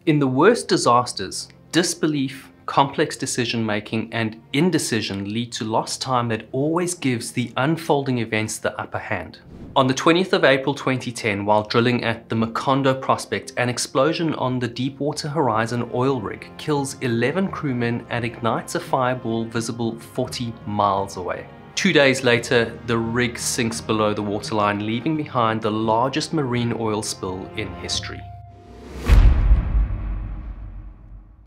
In the worst disasters, disbelief, complex decision-making, and indecision lead to lost time that always gives the unfolding events the upper hand. On the 20th of April 2010, while drilling at the Macondo prospect, an explosion on the Deepwater Horizon oil rig kills 11 crewmen and ignites a fireball visible 40 miles away. 2 days later, the rig sinks below the waterline, leaving behind the largest marine oil spill in history.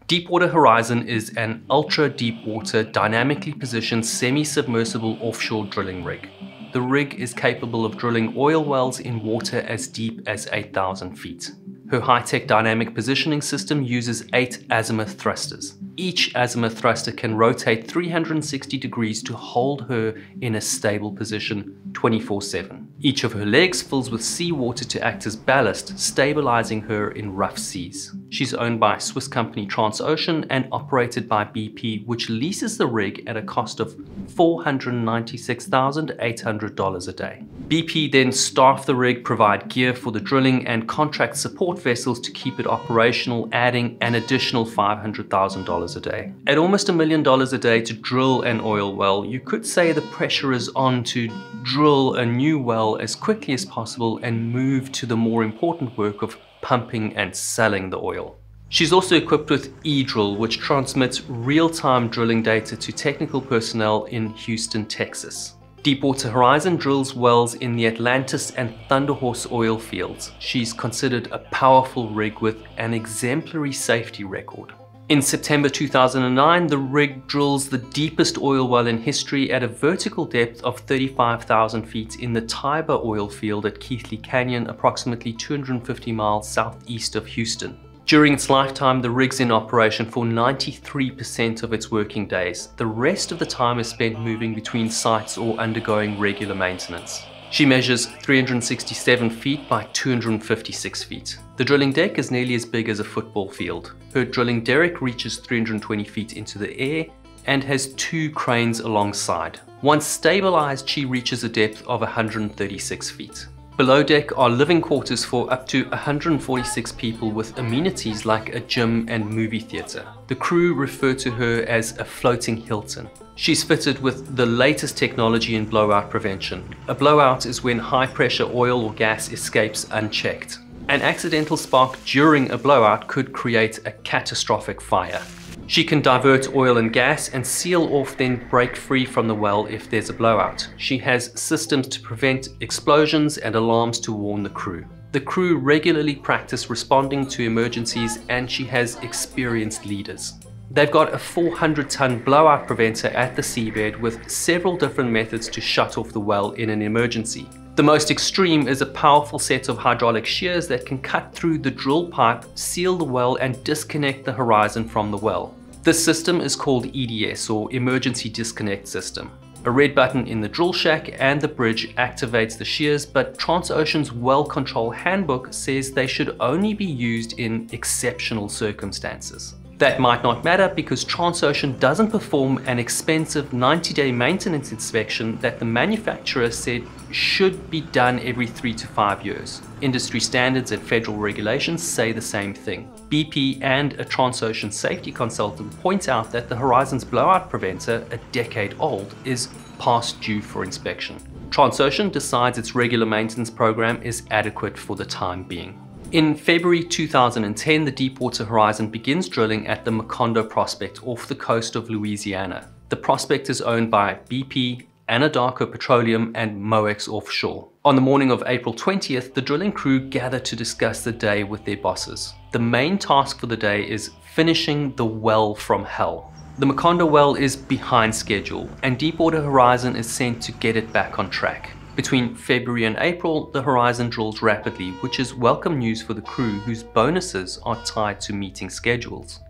Deepwater Horizon is an ultra-deepwater, dynamically positioned semi-submersible offshore drilling rig. The rig is capable of drilling oil wells in water as deep as 8,000 feet. Her high-tech dynamic positioning system uses 8 azimuth thrusters. Each azimuth thruster can rotate 360 degrees to hold her in a stable position 24/7. Each of her legs fills with seawater to act as ballast, stabilizing her in rough seas. She's owned by Swiss company Transocean and operated by BP, which leases the rig at a cost of $496,800 a day. BP then staff the rig, provide gear for the drilling, and contract support vessels to keep it operational, adding an additional $500,000 a day. At almost $1 million a day to drill an oil well, you could say the pressure is on to drill a new well as quickly as possible and move to the more important work of pumping and selling the oil. She's also equipped with eDrill, which transmits real-time drilling data to technical personnel in Houston, Texas. Deepwater Horizon drills wells in the Atlantis and Thunder Horse oil fields. She's considered a powerful rig with an exemplary safety record. In September 2009, the rig drills the deepest oil well in history at a vertical depth of 35,000 feet in the Tiber oil field at Keithley Canyon, approximately 250 miles southeast of Houston. During its lifetime, the rig's in operation for 93% of its working days. The rest of the time is spent moving between sites or undergoing regular maintenance. She measures 367 feet by 256 feet. The drilling deck is nearly as big as a football field. Her drilling derrick reaches 320 feet into the air and has 2 cranes alongside. Once stabilized, she reaches a depth of 136 feet. Below deck are living quarters for up to 146 people with amenities like a gym and movie theater. The crew refer to her as a floating Hilton. She's fitted with the latest technology in blowout prevention. A blowout is when high-pressure oil or gas escapes unchecked. An accidental spark during a blowout could create a catastrophic fire. She can divert oil and gas and seal off, then break free from the well if there's a blowout. She has systems to prevent explosions and alarms to warn the crew. The crew regularly practice responding to emergencies, and she has experienced leaders. They've got a 400-ton blowout preventer at the seabed with several different methods to shut off the well in an emergency. The most extreme is a powerful set of hydraulic shears that can cut through the drill pipe, seal the well, and disconnect the horizon from the well. This system is called EDS, or Emergency Disconnect System. A red button in the drill shack and the bridge activates the shears, but Transocean's well control handbook says they should only be used in exceptional circumstances. That might not matter because Transocean doesn't perform an expensive 90-day maintenance inspection that the manufacturer said should be done every 3 to 5 years. Industry standards and federal regulations say the same thing. BP and a Transocean safety consultant point out that the Horizon's blowout preventer, a decade old, is past due for inspection. Transocean decides its regular maintenance program is adequate for the time being. In February 2010, the Deepwater Horizon begins drilling at the Macondo prospect off the coast of Louisiana. The prospect is owned by BP, Anadarko Petroleum, and Moex Offshore. On the morning of April 20th, the drilling crew gather to discuss the day with their bosses. The main task for the day is finishing the well from hell. The Macondo well is behind schedule, and Deepwater Horizon is sent to get it back on track. Between February and April, the Horizon drills rapidly, which is welcome news for the crew whose bonuses are tied to meeting schedules.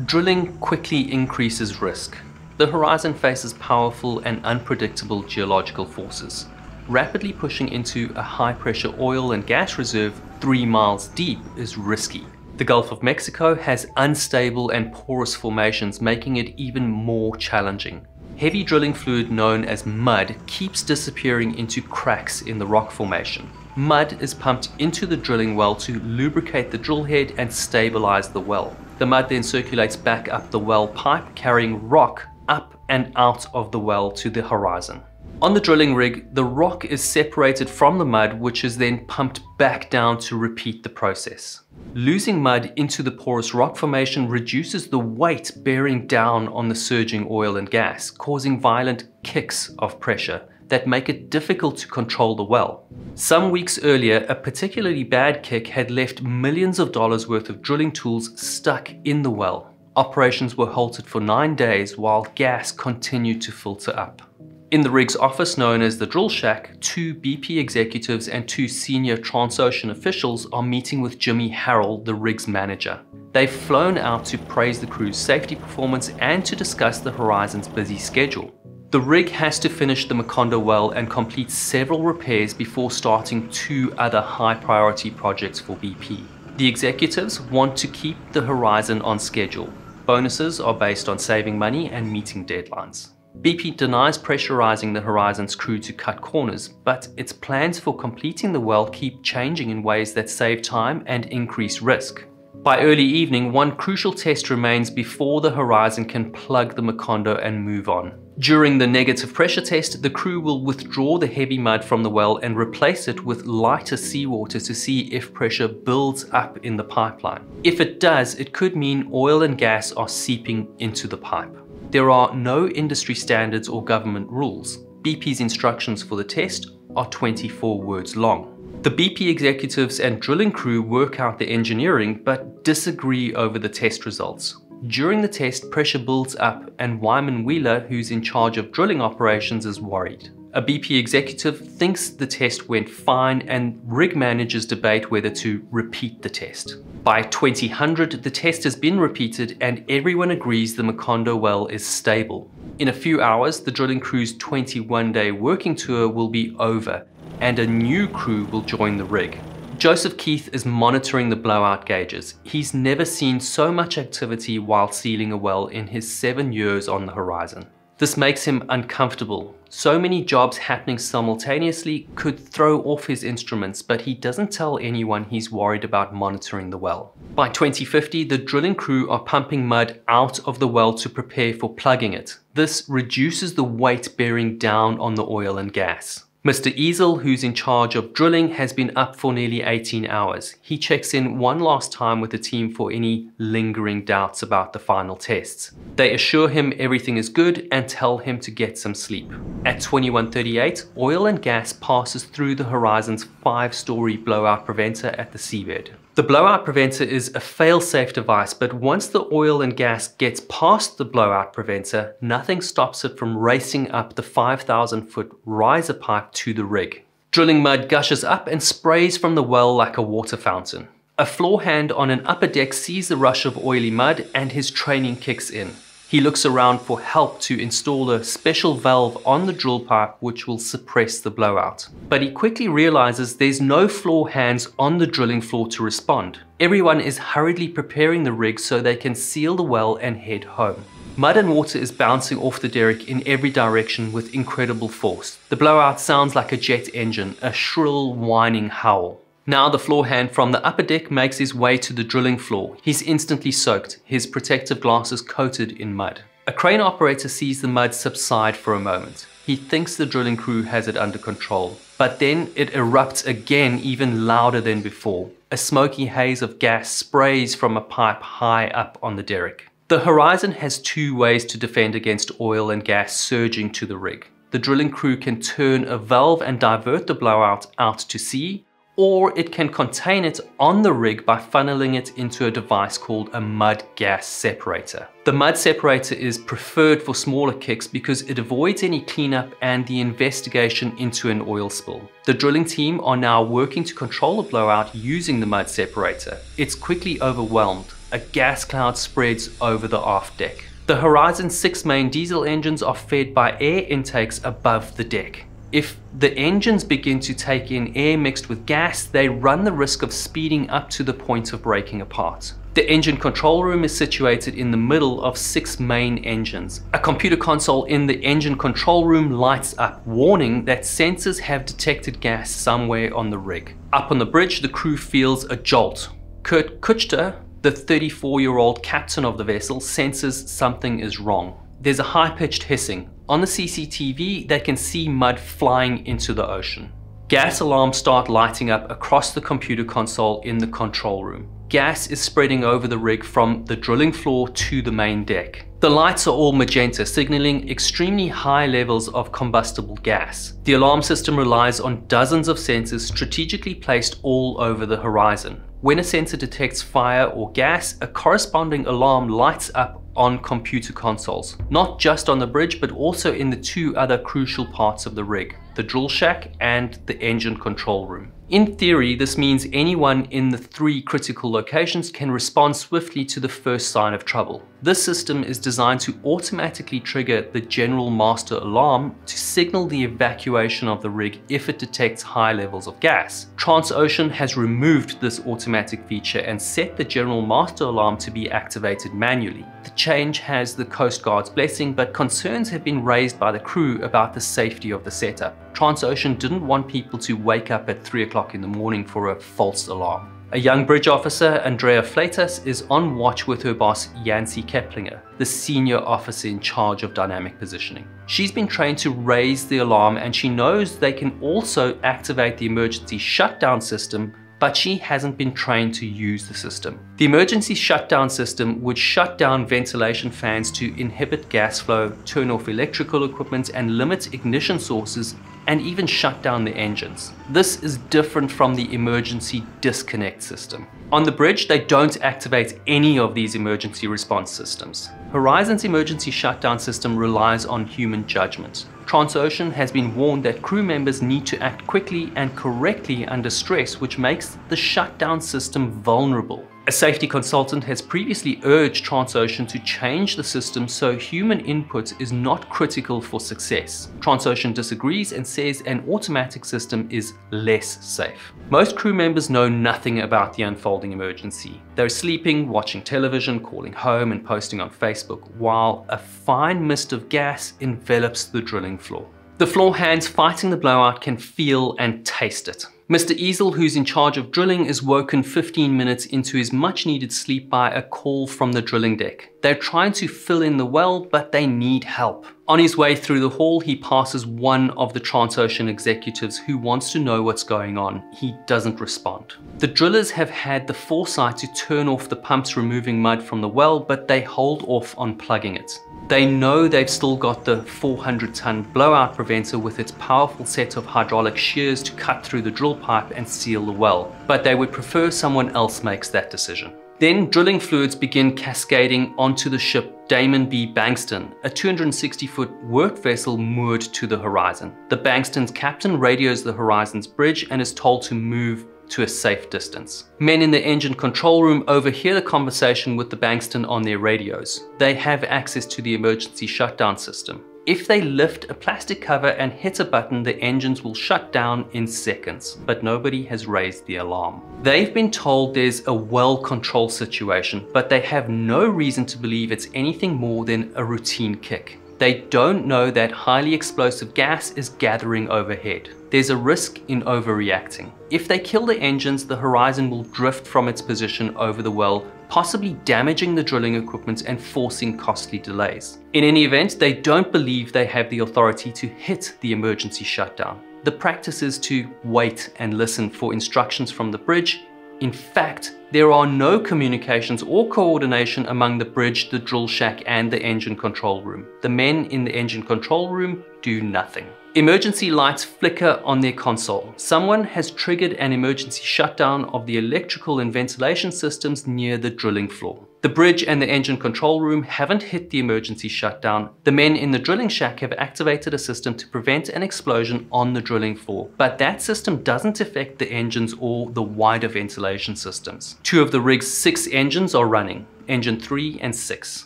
Drilling quickly increases risk. The Horizon faces powerful and unpredictable geological forces. Rapidly pushing into a high-pressure oil and gas reserve 3 miles deep is risky. The Gulf of Mexico has unstable and porous formations, making it even more challenging. Heavy drilling fluid known as mud keeps disappearing into cracks in the rock formation. mud is pumped into the drilling well to lubricate the drill head and stabilize the well. The mud then circulates back up the well pipe, carrying rock up and out of the well to the horizon. On the drilling rig, the rock is separated from the mud, which is then pumped back down to repeat the process. Losing mud into the porous rock formation reduces the weight bearing down on the surging oil and gas, causing violent kicks of pressure that make it difficult to control the well. Some weeks earlier, a particularly bad kick had left millions of dollars worth of drilling tools stuck in the well. Operations were halted for 9 days while gas continued to filter up. In the rig's office known as the drill shack, 2 BP executives and 2 senior Transocean officials are meeting with Jimmy Harrell, the rig's manager. They've flown out to praise the crew's safety performance and to discuss the Horizon's busy schedule. The rig has to finish the Macondo well and complete several repairs before starting 2 other high-priority projects for BP. The executives want to keep the Horizon on schedule. Bonuses are based on saving money and meeting deadlines. BP denies pressurizing the Horizon's crew to cut corners, but its plans for completing the well keep changing in ways that save time and increase risk. By early evening, one crucial test remains before the Horizon can plug the Macondo and move on. During the negative pressure test, the crew will withdraw the heavy mud from the well and replace it with lighter seawater to see if pressure builds up in the pipeline. If it does, it could mean oil and gas are seeping into the pipe. There are no industry standards or government rules. BP's instructions for the test are 24 words long. The BP executives and drilling crew work out the engineering but disagree over the test results. During the test, pressure builds up and Wyman Wheeler, who's in charge of drilling operations, is worried. A BP executive thinks the test went fine and rig managers debate whether to repeat the test. By 2000, the test has been repeated and everyone agrees the Macondo well is stable. In a few hours, the drilling crew's 21-day working tour will be over and a new crew will join the rig. Joseph Keith is monitoring the blowout gauges. He's never seen so much activity while sealing a well in his 7 years on the Horizon. This makes him uncomfortable. So many jobs happening simultaneously could throw off his instruments, but he doesn't tell anyone he's worried about monitoring the well. By 2050, the drilling crew are pumping mud out of the well to prepare for plugging it. This reduces the weight bearing down on the oil and gas. Mr. Easel, who's in charge of drilling, has been up for nearly 18 hours. He checks in one last time with the team for any lingering doubts about the final tests. They assure him everything is good and tell him to get some sleep. At 21:38, oil and gas passes through the Horizon's 5-story blowout preventer at the seabed. The blowout preventer is a fail-safe device, but once the oil and gas gets past the blowout preventer, nothing stops it from racing up the 5,000-foot riser pipe to the rig. Drilling mud gushes up and sprays from the well like a water fountain. A floor hand on an upper deck sees the rush of oily mud and his training kicks in. He looks around for help to install a special valve on the drill pipe which will suppress the blowout. But he quickly realizes there's no floor hands on the drilling floor to respond. Everyone is hurriedly preparing the rig so they can seal the well and head home. Mud and water is bouncing off the derrick in every direction with incredible force. The blowout sounds like a jet engine, a shrill, whining howl. Now the floor hand from the upper deck makes his way to the drilling floor. He's instantly soaked, his protective glasses coated in mud. A crane operator sees the mud subside for a moment. He thinks the drilling crew has it under control, but then it erupts again, even louder than before. A smoky haze of gas sprays from a pipe high up on the derrick. The Horizon has 2 ways to defend against oil and gas surging to the rig. The drilling crew can turn a valve and divert the blowout out to sea, or it can contain it on the rig by funneling it into a device called a mud gas separator. The mud separator is preferred for smaller kicks because it avoids any cleanup and the investigation into an oil spill. The drilling team are now working to control the blowout using the mud separator. It's quickly overwhelmed. A gas cloud spreads over the aft deck. The Horizon's 6 main diesel engines are fed by air intakes above the deck. If the engines begin to take in air mixed with gas, they run the risk of speeding up to the point of breaking apart. The engine control room is situated in the middle of 6 main engines. A computer console in the engine control room lights up, warning that sensors have detected gas somewhere on the rig. Up on the bridge, the crew feels a jolt. Kurt Kuchter, the 34-year-old captain of the vessel, senses something is wrong. There's a high-pitched hissing. On the CCTV, they can see mud flying into the ocean. Gas alarms start lighting up across the computer console in the control room. Gas is spreading over the rig from the drilling floor to the main deck. The lights are all magenta, signaling extremely high levels of combustible gas. The alarm system relies on dozens of sensors strategically placed all over the horizon. When a sensor detects fire or gas, a corresponding alarm lights up on computer consoles, not just on the bridge, but also in the 2 other crucial parts of the rig, the drill shack and the engine control room. In theory, this means anyone in the 3 critical locations can respond swiftly to the first sign of trouble. This system is designed to automatically trigger the general master alarm to signal the evacuation of the rig if it detects high levels of gas. Transocean has removed this automatic feature and set the general master alarm to be activated manually. The change has the Coast Guard's blessing, but concerns have been raised by the crew about the safety of the setup. Transocean didn't want people to wake up at 3 o'clock in the morning for a false alarm. A young bridge officer, Andrea Fleitas, is on watch with her boss, Yancy Keplinger, the senior officer in charge of dynamic positioning. She's been trained to raise the alarm, and she knows they can also activate the emergency shutdown system, but she hasn't been trained to use the system. The emergency shutdown system would shut down ventilation fans to inhibit gas flow, turn off electrical equipment, and limit ignition sources, and even shut down the engines. This is different from the emergency disconnect system. On the bridge, they don't activate any of these emergency response systems. Horizon's emergency shutdown system relies on human judgment. Transocean has been warned that crew members need to act quickly and correctly under stress, which makes the shutdown system vulnerable. A safety consultant has previously urged Transocean to change the system so human input is not critical for success. Transocean disagrees and says an automatic system is less safe. Most crew members know nothing about the unfolding emergency. They're sleeping, watching television, calling home, and posting on Facebook, while a fine mist of gas envelops the drilling floor. The floor hands fighting the blowout can feel and taste it. Mr. Easel, who's in charge of drilling, is woken 15 minutes into his much-needed sleep by a call from the drilling deck. They're trying to fill in the well, but they need help. On his way through the hall, he passes one of the Transocean executives who wants to know what's going on. He doesn't respond. The drillers have had the foresight to turn off the pumps removing mud from the well, but they hold off on plugging it. They know they've still got the 400-ton blowout preventer with its powerful set of hydraulic shears to cut through the drill pipe and seal the well, but they would prefer someone else makes that decision. Then drilling fluids begin cascading onto the ship Damon B. Bankston, a 260-foot work vessel moored to the horizon. The Bankston's captain radios the horizon's bridge and is told to move to a safe distance. Men in the engine control room overhear the conversation with the Bankston on their radios. They have access to the emergency shutdown system. If they lift a plastic cover and hit a button, the engines will shut down in seconds, but nobody has raised the alarm. They've been told there's a well-controlled situation, but they have no reason to believe it's anything more than a routine kick. They don't know that highly explosive gas is gathering overhead. There's a risk in overreacting. If they kill the engines, the horizon will drift from its position over the well, possibly damaging the drilling equipment and forcing costly delays. In any event, they don't believe they have the authority to hit the emergency shutdown. The practice is to wait and listen for instructions from the bridge. In fact, there are no communications or coordination among the bridge, the drill shack, and the engine control room. The men in the engine control room do nothing. Emergency lights flicker on their console. Someone has triggered an emergency shutdown of the electrical and ventilation systems near the drilling floor. The bridge and the engine control room haven't hit the emergency shutdown. The men in the drilling shack have activated a system to prevent an explosion on the drilling floor, but that system doesn't affect the engines or the wider ventilation systems. 2 of the rig's 6 engines are running, engine 3 and 6.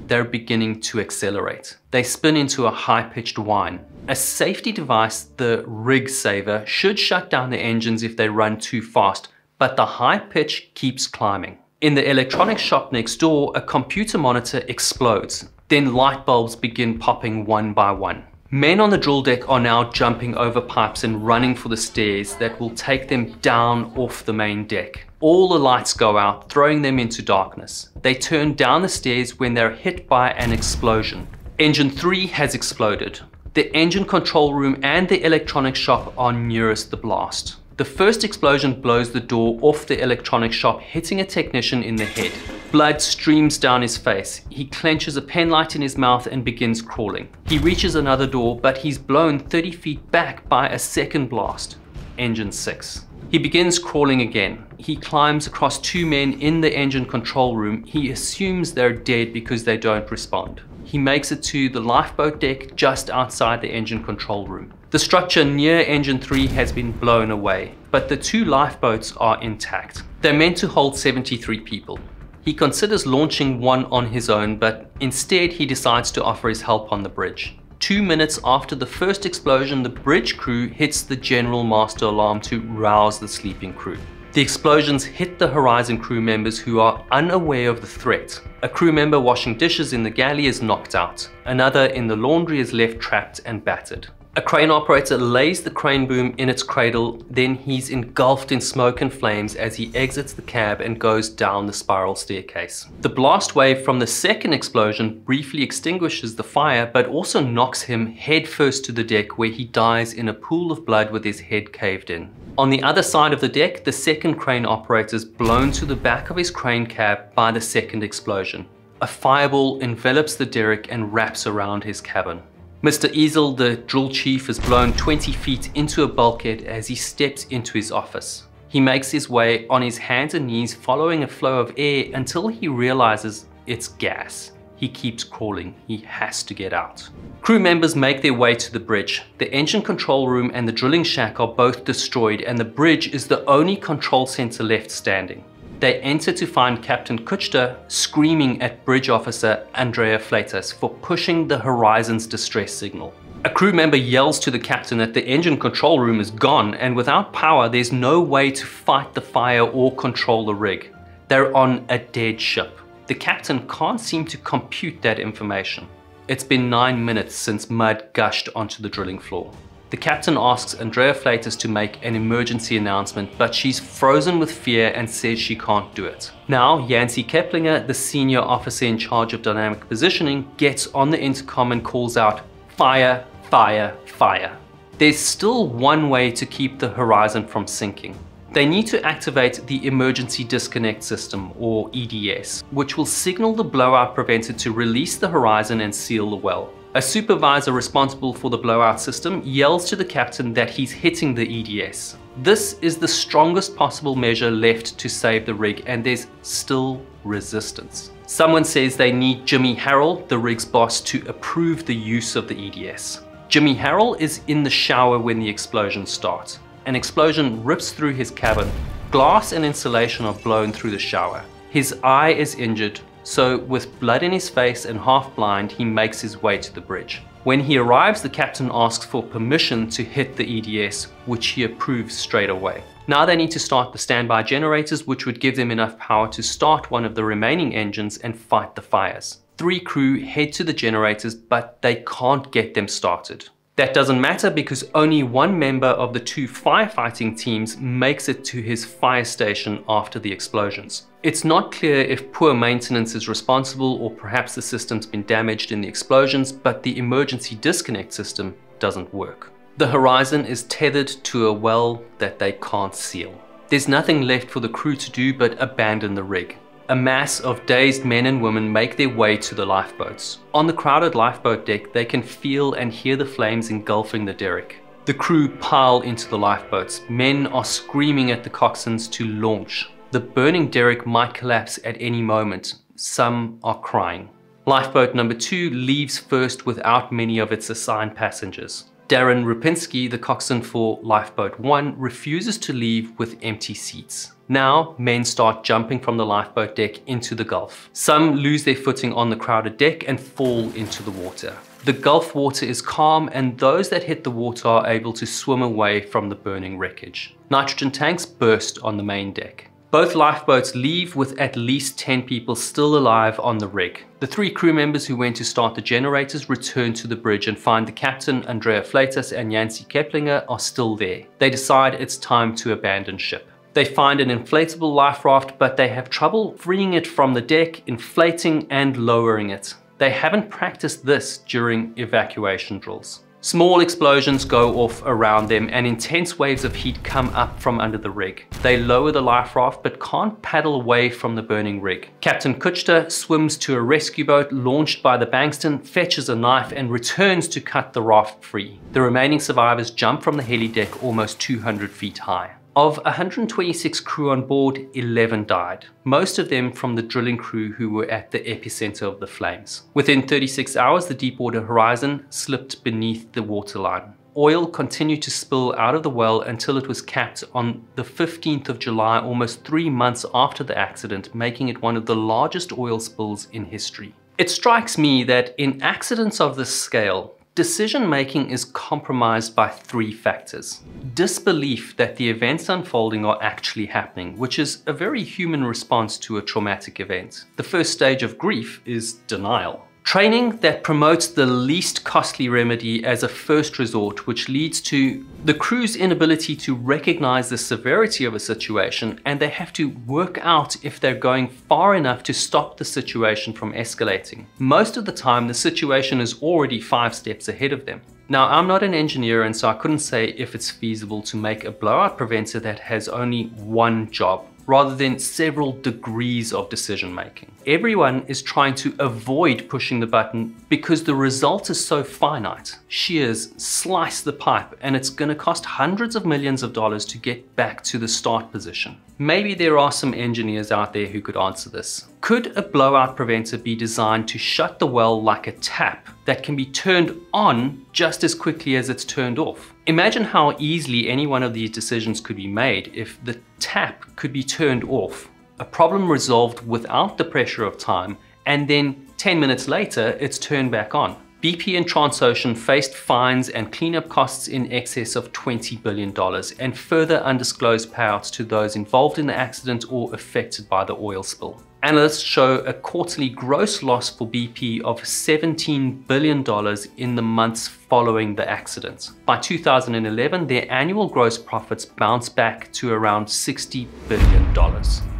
They're beginning to accelerate. They spin into a high-pitched whine. A safety device, the rig saver, should shut down the engines if they run too fast, but the high pitch keeps climbing. In the electronics shop next door, a computer monitor explodes. Then light bulbs begin popping one by one. Men on the drill deck are now jumping over pipes and running for the stairs that will take them down off the main deck. All the lights go out, throwing them into darkness. They turn down the stairs when they're hit by an explosion. Engine 3 has exploded. The engine control room and the electronics shop are nearest the blast. The first explosion blows the door off the electronics shop, hitting a technician in the head. Blood streams down his face. He clenches a penlight in his mouth and begins crawling. He reaches another door, but he's blown 30 feet back by a second blast. Engine 6. He begins crawling again. He climbs across 2 men in the engine control room. He assumes they're dead because they don't respond. He makes it to the lifeboat deck just outside the engine control room. The structure near engine 3 has been blown away, but the 2 lifeboats are intact. They're meant to hold 73 people. He considers launching one on his own, but instead he decides to offer his help on the bridge. 2 minutes after the first explosion, the bridge crew hits the general master alarm to rouse the sleeping crew. The explosions hit the Horizon crew members who are unaware of the threat. A crew member washing dishes in the galley is knocked out. Another in the laundry is left trapped and battered. A crane operator lays the crane boom in its cradle, then he's engulfed in smoke and flames as he exits the cab and goes down the spiral staircase. The blast wave from the second explosion briefly extinguishes the fire, but also knocks him headfirst to the deck, where he dies in a pool of blood with his head caved in. On the other side of the deck, the second crane operator is blown to the back of his crane cab by the second explosion. A fireball envelops the derrick and wraps around his cabin. Mr. Easel, the drill chief, is blown 20 feet into a bulkhead as he steps into his office. He makes his way on his hands and knees, following a flow of air until he realizes it's gas. He keeps crawling. He has to get out. Crew members make their way to the bridge. The engine control room and the drilling shack are both destroyed, and the bridge is the only control center left standing. They enter to find Captain Kuchta screaming at bridge officer Andrea Fleitas for pushing the Horizon's distress signal. A crew member yells to the captain that the engine control room is gone, and without power there's no way to fight the fire or control the rig. They're on a dead ship. The captain can't seem to compute that information. It's been 9 minutes since mud gushed onto the drilling floor. The captain asks Andrea Fleitas to make an emergency announcement, but she's frozen with fear and says she can't do it. Now, Yancey Keplinger, the senior officer in charge of dynamic positioning, gets on the intercom and calls out, "Fire, fire, fire." There's still one way to keep the Horizon from sinking. They need to activate the Emergency Disconnect System, or EDS, which will signal the blowout preventer to release the Horizon and seal the well. A supervisor responsible for the blowout system yells to the captain that he's hitting the EDS. This is the strongest possible measure left to save the rig, and there's still resistance. Someone says they need Jimmy Harrell, the rig's boss, to approve the use of the EDS. Jimmy Harrell is in the shower when the explosion starts. An explosion rips through his cabin. Glass and insulation are blown through the shower. His eye is injured, so with blood in his face and half blind, he makes his way to the bridge. When he arrives, the captain asks for permission to hit the EDS, which he approves straight away. Now they need to start the standby generators, which would give them enough power to start one of the remaining engines and fight the fires. 3 crew head to the generators, but they can't get them started. That doesn't matter because only one member of the 2 firefighting teams makes it to his fire station after the explosions. It's not clear if poor maintenance is responsible or perhaps the system's been damaged in the explosions, but the emergency disconnect system doesn't work. The Horizon is tethered to a well that they can't seal. There's nothing left for the crew to do but abandon the rig. A mass of dazed men and women make their way to the lifeboats. On the crowded lifeboat deck, they can feel and hear the flames engulfing the derrick. The crew pile into the lifeboats. Men are screaming at the coxswains to launch. The burning derrick might collapse at any moment. Some are crying. Lifeboat number 2 leaves first without many of its assigned passengers. Darren Rupinski, the coxswain for Lifeboat 1, refuses to leave with empty seats. Now, men start jumping from the lifeboat deck into the Gulf. Some lose their footing on the crowded deck and fall into the water. The Gulf water is calm, and those that hit the water are able to swim away from the burning wreckage. Nitrogen tanks burst on the main deck. Both lifeboats leave with at least 10 people still alive on the rig. The 3 crew members who went to start the generators return to the bridge and find the captain, Andrea Fleitas, and Yancey Keplinger are still there. They decide it's time to abandon ship. They find an inflatable life raft, but they have trouble freeing it from the deck, inflating and lowering it. They haven't practiced this during evacuation drills. Small explosions go off around them and intense waves of heat come up from under the rig. They lower the life raft but can't paddle away from the burning rig. Captain Kuchta swims to a rescue boat launched by the Bankston, fetches a knife and returns to cut the raft free. The remaining survivors jump from the heli deck almost 200 feet high. Of 126 crew on board, 11 died, most of them from the drilling crew who were at the epicenter of the flames. Within 36 hours, the Deepwater Horizon slipped beneath the waterline. Oil continued to spill out of the well until it was capped on the 15th of July, almost 3 months after the accident, making it one of the largest oil spills in history. It strikes me that in accidents of this scale, decision-making is compromised by 3 factors. Disbelief that the events unfolding are actually happening, which is a very human response to a traumatic event. The first stage of grief is denial. Training that promotes the least costly remedy as a first resort, which leads to the crew's inability to recognize the severity of a situation, and they have to work out if they're going far enough to stop the situation from escalating. Most of the time, the situation is already 5 steps ahead of them. Now, I'm not an engineer, and so I couldn't say if it's feasible to make a blowout preventer that has only one job, rather than several degrees of decision making. Everyone is trying to avoid pushing the button because the result is so finite. Shears slice the pipe and it's going to cost hundreds of millions of dollars to get back to the start position. Maybe there are some engineers out there who could answer this. Could a blowout preventer be designed to shut the well like a tap that can be turned on just as quickly as it's turned off? Imagine how easily any one of these decisions could be made if the tap could be turned off, a problem resolved without the pressure of time, and then 10 minutes later, it's turned back on. BP and Transocean faced fines and cleanup costs in excess of $20 billion and further undisclosed payouts to those involved in the accident or affected by the oil spill. Analysts show a quarterly gross loss for BP of $17 billion in the months following the accident. By 2011, their annual gross profits bounced back to around $60 billion.